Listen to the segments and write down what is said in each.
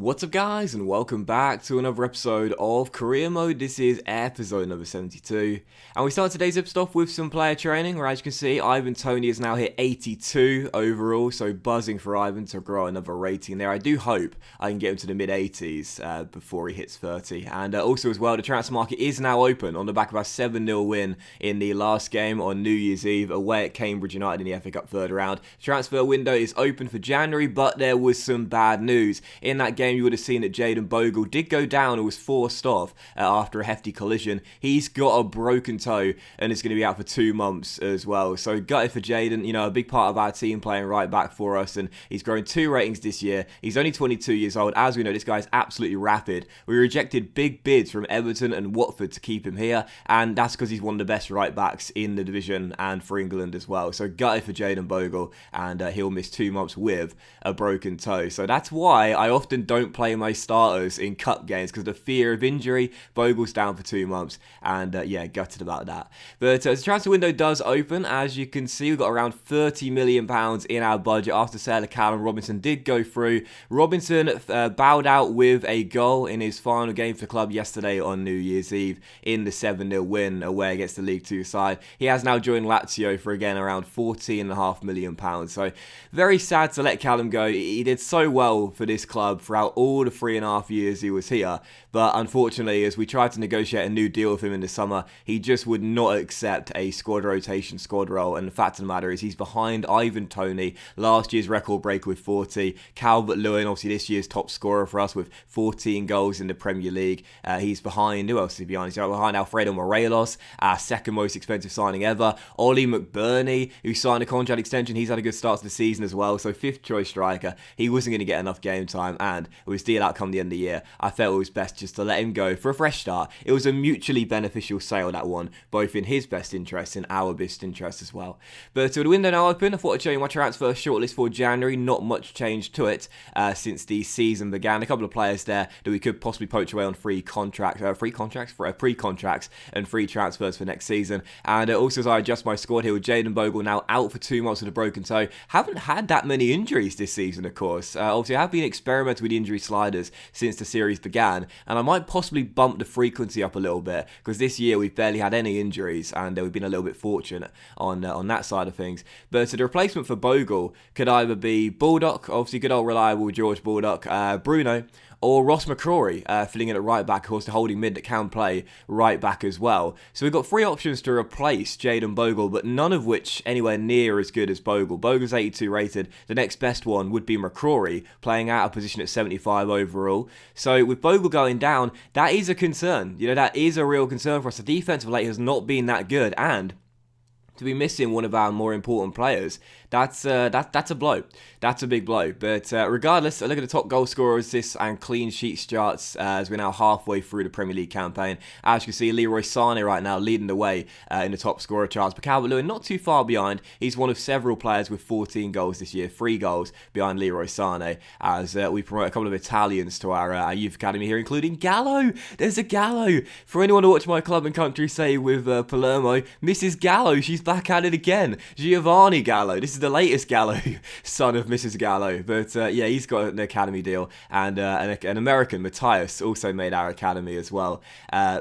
What's up guys, and welcome back to another episode of Career Mode. This is episode number 72, and we start today's episode off with some player training, where as you can see, Ivan Toney is now hit 82 overall, so buzzing for Ivan to grow another rating there. I do hope I can get him to the mid-80s before he hits 30, and also as well, the transfer market is now open on the back of our 7-0 win in the last game on New Year's Eve away at Cambridge United in the FA Cup third round. The transfer window is open for January, but there was some bad news. In that game, you would have seen that Jayden Bogle did go down and was forced off after a hefty collision. He's got a broken toe and is going to be out for 2 months as well. So gutted for Jayden, you know, a big part of our team playing right back for us, and he's grown 2 ratings this year. He's only 22 years old. As we know, this guy's absolutely rapid. We rejected big bids from Everton and Watford to keep him here, and that's because he's one of the best right backs in the division and for England as well. So gutted for Jayden Bogle, and he'll miss 2 months with a broken toe. So that's why I often don't play my starters in cup games, because of the fear of injury. Bogle's down for 2 months, and yeah, gutted about that. But as the transfer window does open, as you can see, we've got around £30 million in our budget after sale of Callum Robinson did go through. Robinson bowed out with a goal in his final game for the club yesterday on New Year's Eve in the 7-0 win away against the League 2 side. He has now joined Lazio for again around £14.5 million. So very sad to let Callum go. He did so well for this club throughout all the 3.5 years he was here, but unfortunately, as we tried to negotiate a new deal with him in the summer, he just would not accept a squad rotation squad role. And the fact of the matter is, he's behind Ivan Toney, last year's record breaker with 40, Calvert-Lewin, obviously this year's top scorer for us with 14 goals in the Premier League. He's behind, who else is he behind? He's behind Alfredo Morelos, our second most expensive signing ever. Ollie McBurney, who signed a contract extension, he's had a good start to the season as well, so 5th choice striker. He wasn't going to get enough game time, and with his deal out come the end of the year, I felt it was best just to let him go for a fresh start. It was a mutually beneficial sale, that one, both in his best interest and our best interest as well. But with the window now open, I thought I'd show you my transfer shortlist for January. Not much change to it since the season began. A couple of players there that we could possibly poach away on pre-contracts and free transfers for next season. And also, as I adjust my squad here with Jayden Bogle now out for 2 months with a broken toe. Haven't had that many injuries this season, of course. Obviously, I have been experimenting with injury sliders since the series began, and I might possibly bump the frequency up a little bit, because this year we've barely had any injuries, and we've been a little bit fortunate on that side of things. But the replacement for Bogle could either be Baldock, obviously good old reliable George Baldock, Bruno, or Ross McCrory, filling in at right back, of course, the holding mid that can play right back as well. So we've got 3 options to replace Jayden Bogle, but none of which anywhere near as good as Bogle. Bogle's 82 rated. The next best one would be McCrory, playing out of position at 75 overall. So with Bogle going down, that is a concern. You know, that is a real concern for us. The defense of late has not been that good, and to be missing one of our more important players, that's a blow. That's a big blow. But regardless, look at the top goal scorers, assists and clean sheet charts as we're now halfway through the Premier League campaign. As you can see, Leroy Sané right now leading the way in the top scorer charts. But Calvert-Lewin not too far behind. He's one of several players with 14 goals this year, 3 goals behind Leroy Sané, as we promote a couple of Italians to our youth academy here, including Gallo. There's a Gallo. For anyone to watch my club and country say with Palermo, Mrs. Gallo, she's back at it again. Giovanni Gallo. This is the latest Gallo, son of Mrs. Gallo. But yeah, he's got an academy deal, and an American, Matthias, also made our academy as well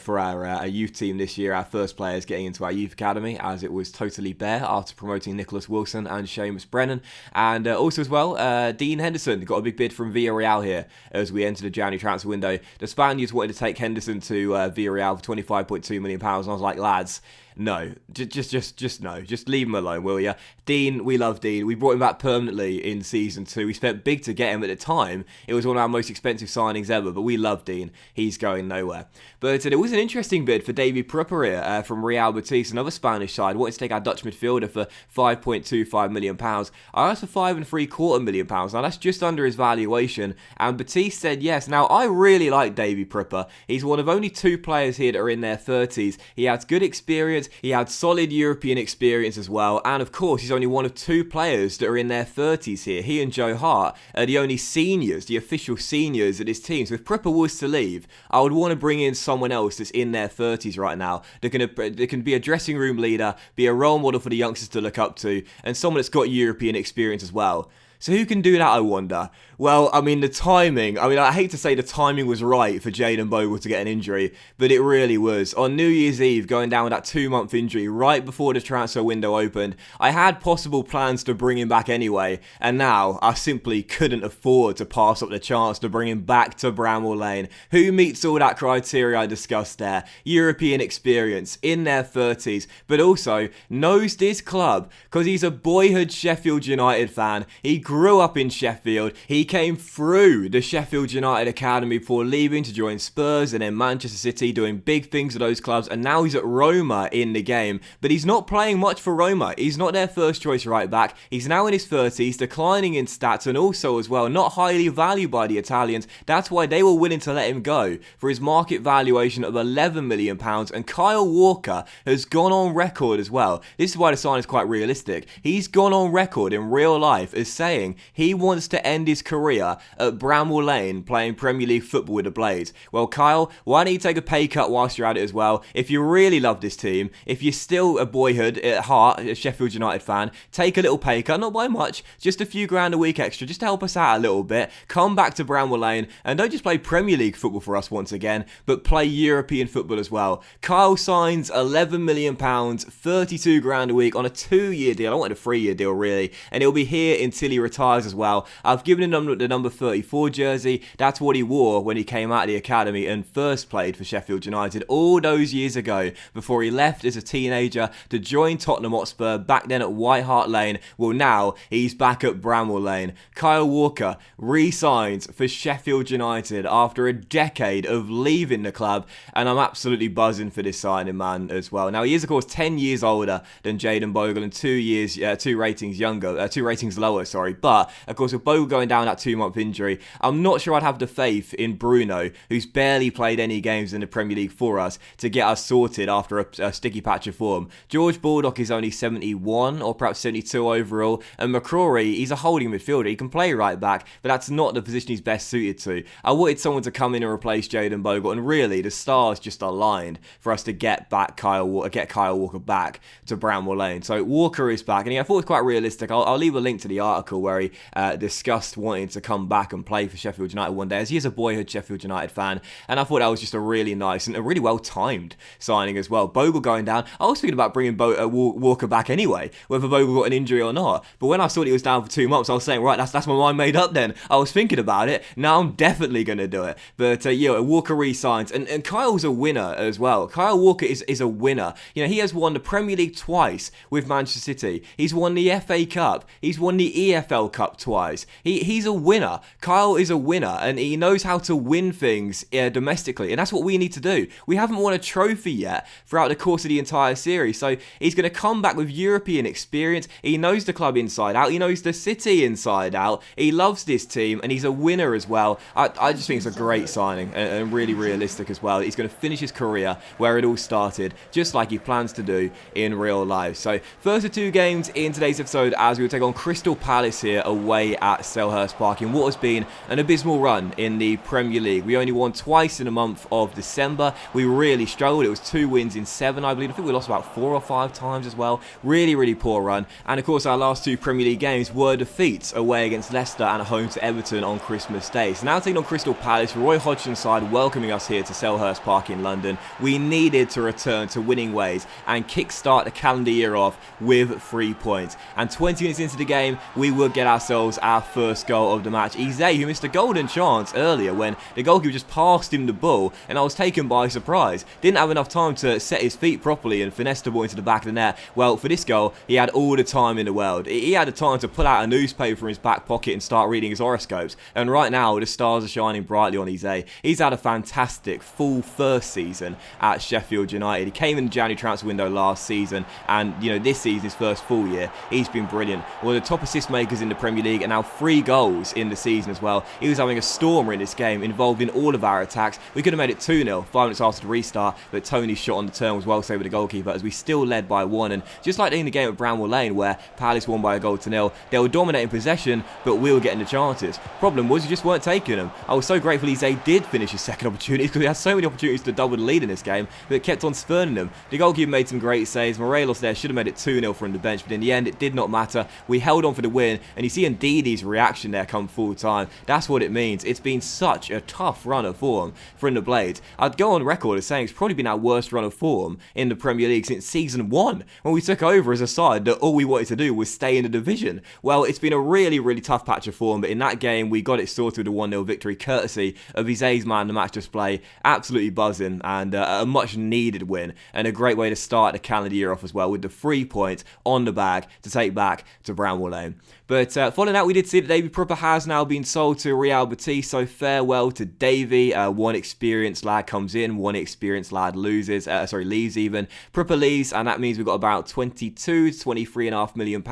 for our youth team this year. Our first players getting into our youth academy, as it was totally bare after promoting Nicholas Wilson and Seamus Brennan. And also as well, Dean Henderson got a big bid from Villarreal here as we enter the January transfer window. The Spaniards wanted to take Henderson to Villarreal for £25.2 million, and I was like, lads, no, just no. Just leave him alone, will ya? Dean, we love Dean. We brought him back permanently in Season 2. We spent big to get him at the time. It was one of our most expensive signings ever, but we love Dean. He's going nowhere. But it was an interesting bid for Yur-ah-pee-ann from Real Betis, another Spanish side. Wanted to take our Dutch midfielder for £5.25 million. I asked for £5.75 million. Now, that's just under his valuation, and Betis said yes. Now, I really like Yur-ah-pee-ann. He's one of only 2 players here that are in their 30s. He has good experience. He had solid European experience as well, and of course he's only one of 2 players that are in their 30s here. He and Joe Hart are the only seniors, the official seniors at his team. So if Pripper was to leave, I would want to bring in someone else that's in their 30s right now, that can be a dressing room leader, be a role model for the youngsters to look up to, and someone that's got European experience as well. So who can do that, I wonder? Well, I mean, the timing. I mean, I hate to say the timing was right for Jayden Bogle to get an injury, but it really was. On New Year's Eve, going down with that 2-month injury right before the transfer window opened, I had possible plans to bring him back anyway, and now I simply couldn't afford to pass up the chance to bring him back to Bramall Lane, who meets all that criteria I discussed there. European experience, in their 30s, but also knows this club because he's a boyhood Sheffield United fan. He grew up in Sheffield. He came through the Sheffield United Academy before leaving to join Spurs and then Manchester City, doing big things at those clubs, and now he's at Roma in the game. But he's not playing much for Roma. He's not their first choice right back. He's now in his 30s, declining in stats, and also as well not highly valued by the Italians. That's why they were willing to let him go for his market valuation of £11 million. And Kyle Walker has gone on record as well. This is why the sign is quite realistic. He's gone on record in real life as saying he wants to end his career at Bramall Lane playing Premier League football with the Blades. Well, Kyle, why don't you take a pay cut whilst you're at it as well? If you really love this team, if you're still a boyhood at heart, a Sheffield United fan, take a little pay cut, not by much, just a few grand a week extra, just to help us out a little bit. Come back to Bramall Lane and don't just play Premier League football for us once again, but play European football as well. Kyle signs £11 million, 32 grand a week on a 2-year deal. I wanted a 3-year deal really, and he'll be here until he retires as well. I've given him the number 34 jersey. That's what he wore when he came out of the academy and first played for Sheffield United all those years ago before he left as a teenager to join Tottenham Hotspur back then at White Hart Lane. Well, now he's back at Bramall Lane. Kyle Walker re-signs for Sheffield United after a decade of leaving the club, and I'm absolutely buzzing for this signing, man, as well. Now, he is, of course, 10 years older than Jayden Bogle and 2 ratings lower, sorry. But, of course, with Bogle going down that 2-month injury, I'm not sure I'd have the faith in Bruno, who's barely played any games in the Premier League for us, to get us sorted after a sticky patch of form. George Baldock is only 71 or perhaps 72 overall, and McCrory, he's a holding midfielder. He can play right back, but that's not the position he's best suited to. I wanted someone to come in and replace Jayden Bogle, and really, the stars just aligned for us to get Kyle Walker back to Bramall Lane. So Walker is back, and I thought it was quite realistic. I'll leave a link to the article where he discussed wanting to come back and play for Sheffield United one day, as he is a boyhood Sheffield United fan, and I thought that was just a really nice and a really well-timed signing as well. Bogle going down, I was thinking about bringing Walker back anyway, whether Bogle got an injury or not, but when I saw that he was down for 2 months, I was saying, right, that's my mind made up then. I was thinking about it, now I'm definitely going to do it. But Walker re-signs, and Kyle's a winner as well. Kyle Walker is a winner. You know, he has won the Premier League twice with Manchester City. He's won the FA Cup. He's won the EFL Cup twice. He's a winner. Kyle is a winner, and he knows how to win things domestically, and that's what we need to do. We haven't won a trophy yet throughout the course of the entire series, so he's going to come back with European experience. He knows the club inside out. He knows the city inside out. He loves this team, and he's a winner as well. I just think it's a great signing and really realistic as well. He's going to finish his career where it all started, just like he plans to do in real life. So first of 2 games in today's episode, as we will take on Crystal Palace here away at Selhurst Park in what has been an abysmal run in the Premier League. We only won twice in the month of December. We really struggled. It was 2 wins in 7, I believe. I think we lost about 4 or 5 times as well. Really, really poor run. And of course, our last 2 Premier League games were defeats away against Leicester and at home to Everton on Christmas Day. So now taking on Crystal Palace, Roy Hodgson's side welcoming us here to Selhurst Park in London. We needed to return to winning ways and kickstart the calendar year off with 3 points. And 20 minutes into the game, we will get ourselves our first goal of the match. Eze, who missed a golden chance earlier when the goalkeeper just passed him the ball, and I was taken by surprise. Didn't have enough time to set his feet properly and finesse the ball into the back of the net. Well, for this goal, he had all the time in the world. He had the time to pull out a newspaper from his back pocket and start reading his horoscopes. And right now, the stars are shining brightly on Eze. He's had a fantastic full first season at Sheffield United. He came in the January transfer window last season, and this season, his first full year, he's been brilliant. One of the top assist makers in the Premier League, and now 3 goals in the season as well. He was having a stormer in this game, involved in all of our attacks. We could have made it 2-0 5 minutes after the restart, but Tony's shot on the turn was well saved with the goalkeeper, as we still led by 1. And just like in the game at Bramall Lane, where Palace won by a goal to 0, they were dominating possession, but we were getting the chances. Problem was, we just weren't taking them. I was so grateful Eze did finish his second opportunity, because we had so many opportunities to double the lead in this game, but it kept on spurning them. The goalkeeper made some great saves. Morelos there should have made it 2-0 from the bench, but in the end, it did not matter. We held on for the win, and you see Ndidi's reaction there, come full time. That's what it means. It's been such a tough run of form for the Blades. I'd go on record as saying it's probably been our worst run of form in the Premier League since season 1, when we took over as a side that all we wanted to do was stay in the division. Well, it's been a really tough patch of form, but in that game we got it sorted with a 1-0 victory courtesy of Ise's man the match display. Absolutely buzzing, and a much needed win, and a great way to start the calendar year off as well, with the 3 points on the bag to take back to Bramwell Lane. But following that, we did see that Davy Prupper has now been sold to Yur-ah-pee-ann, so farewell to Davy. One experienced lad comes in, one experienced lad leaves even. Prupper leaves, and that means we've got about £22 to £23.5 million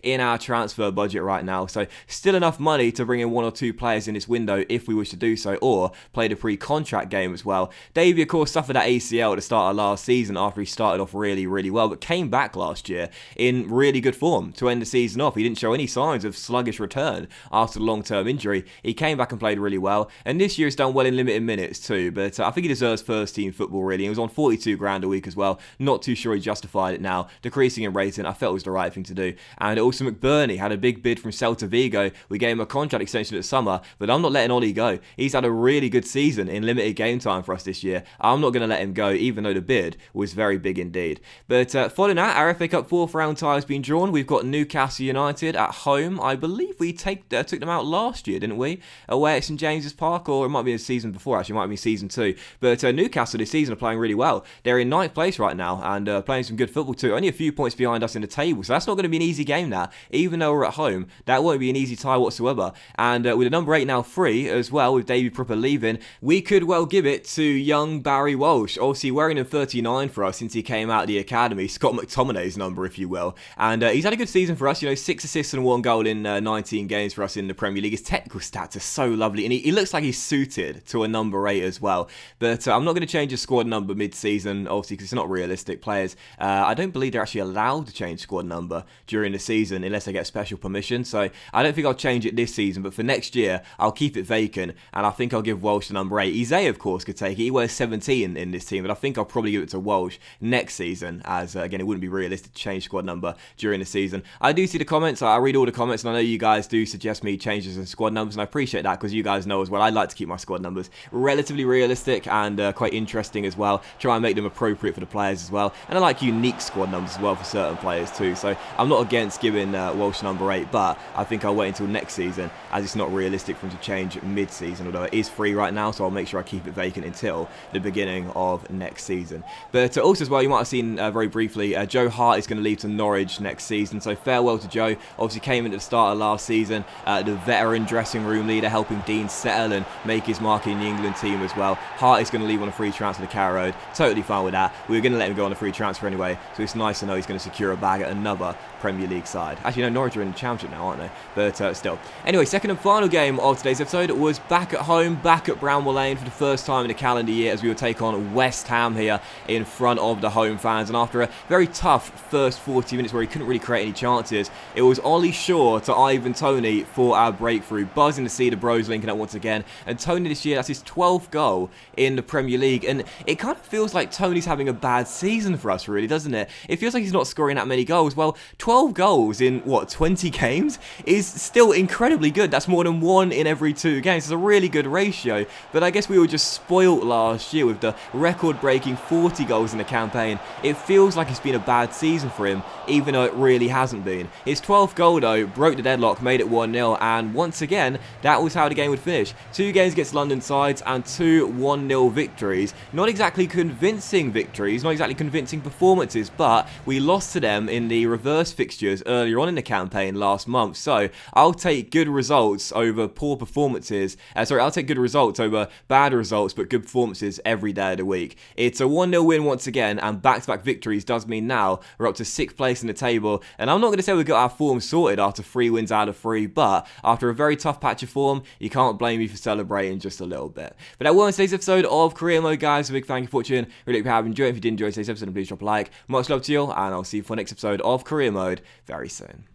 in our transfer budget right now. So still enough money to bring in 1 or 2 players in this window if we wish to do so, or play the pre-contract game as well. Davy, of course, suffered that ACL at the start of last season after he started off really well, but came back last year in really good form to end the season off. He didn't show any signs of sluggish return after the long-term injury. He came back and played really well, and this year he's done well in limited minutes too, but I think he deserves first team football really. He was on 42 grand a week as well. Not too sure he justified it now. Decreasing in rating, I felt was the right thing to do. And also McBurney had a big bid from Celta Vigo. We gave him a contract extension at the summer, but I'm not letting Ollie go. He's had a really good season in limited game time for us this year. I'm not going to let him go, even though the bid was very big indeed. But following that, our FA Cup 4th round tie has been drawn. We've got Newcastle United at home. I believe we took them out last year, didn't we? Away at St James's Park, or it might be the season before, actually. It might be season 2. But Newcastle this season are playing really well. They're in 9th place right now, and playing some good football too. Only a few points behind us in the table, so that's not going to be an easy game now. Even though we're at home, that won't be an easy tie whatsoever. And with the number 8 now free as well, with Davy Prupper leaving, we could well give it to young Barry Walsh. Obviously wearing a 39 for us since he came out of the academy. Scott McTominay's number, if you will. And he's had a good season for us. 6 assists and 1 goal in 19 games for us in the Premier League. His technical stats are so lovely, and he looks like he's suited to a number 8 as well. But I'm not going to change his squad number mid-season, obviously, because it's not realistic. Players, I don't believe they're actually allowed to change squad number during the season unless they get special permission. So I don't think I'll change it this season, but for next year, I'll keep it vacant, and I think I'll give Walsh the number 8. Ise, of course, could take it. He wears 17 in this team, but I think I'll probably give it to Walsh next season, as, again, it wouldn't be realistic to change squad number during the season. I do see the comments. I read all the comments, and I know you guys do suggest me changes in squad numbers, and I appreciate that, because you guys know as well, I like to keep my squad numbers relatively realistic and quite interesting as well. Try and make them appropriate for the players as well, and I like unique squad numbers as well for certain players too. So I'm not against giving Walsh number 8, but I think I'll wait until next season, as it's not realistic for him to change mid-season, although it is free right now, so I'll make sure I keep it vacant until the beginning of next season. But also as well, you might have seen very briefly, Joe Hart is going to leave to Norwich next season, so farewell to Joe. Obviously came in at the start of last season, the veteran dressing room leader, helping Dean settle and make his mark in the England team as well. Hart is going to leave on a free transfer to Carrow Road. Totally fine with that. We were going to let him go on a free transfer anyway, so it's nice to know he's going to secure a bag at another Premier League side. Actually, no, Norwich are in the Championship now, aren't they? But still. Anyway, second and final game of today's episode was back at home, back at Bramwell Lane for the first time in the calendar year, as we will take on West Ham here in front of the home fans. And after a very tough first 40 minutes where he couldn't really create any chances, it was Ollie Shaw to Ivan Toney for our breakthrough. Buzzing to see the bros linking up once again. And Toney this year, that's his 12th goal in the Premier League. And it kind of feels like Toney's having a bad season for us, really, doesn't it? It feels like he's not scoring that many goals. Well, 12 goals in, 20 games is still incredibly good. That's more than 1 in every 2 games. It's a really good ratio. But I guess we were just spoilt last year with the record-breaking 40 goals in the campaign. It feels like it's been a bad season for him, even though it really hasn't been. His 12th goal, though, broke the deadlock, made it 1-0, and once again, that was how the game would finish. 2 games against London sides and 2 1-0 victories. Not exactly convincing victories, not exactly convincing performances, but we lost to them in the reverse fixtures earlier on in the campaign last month. So I'll take good results over poor performances. I'll take good results over bad results, but good performances every day of the week. It's a 1-0 win once again, and back-to-back victories does mean now we're up to 6th place in the table. And I'm not going to say we've got our form sorted after 3 wins out of 3, but after a very tough patch of form, you can't blame me for celebrating just a little bit. But that was today's episode of Career Mode, guys. A big thank you for watching. Really hope you have enjoyed. If you did enjoy today's episode, then please drop a like. Much love to you all, and I'll see you for the next episode of Career Mode very soon.